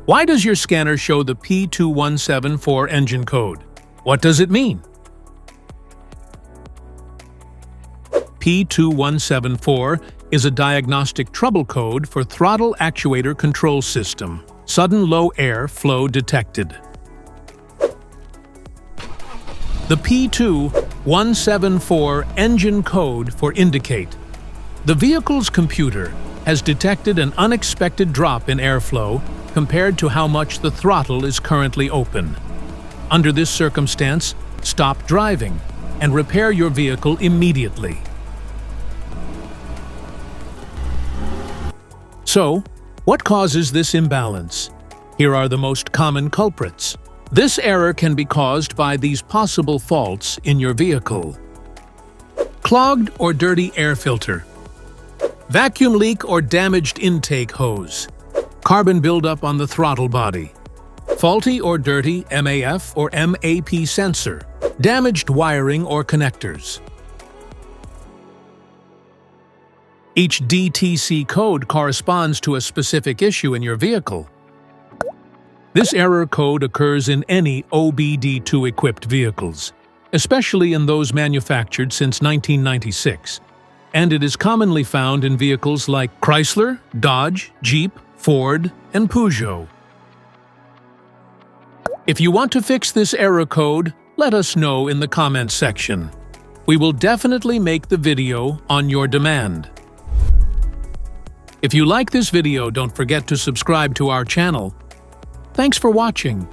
Why does your scanner show the P2174 engine code? What does it mean? P2174 is a diagnostic trouble code for Throttle Actuator Control System. Sudden low air flow detected. The P2174 engine code for indicate. The vehicle's computer has detected an unexpected drop in airflow compared to how much the throttle is currently open. Under this circumstance, stop driving and repair your vehicle immediately. So, what causes this imbalance? Here are the most common culprits. This error can be caused by these possible faults in your vehicle. Clogged or dirty air filter. Vacuum leak or damaged intake hose. Carbon buildup on the throttle body. Faulty or dirty MAF or MAP sensor. Damaged wiring or connectors. Each DTC code corresponds to a specific issue in your vehicle. This error code occurs in any OBD2-equipped vehicles, especially in those manufactured since 1996, and it is commonly found in vehicles like Chrysler, Dodge, Jeep, Ford, and Peugeot. If you want to fix this error code, let us know in the comments section. We will definitely make the video on your demand. If you like this video, don't forget to subscribe to our channel. Thanks for watching.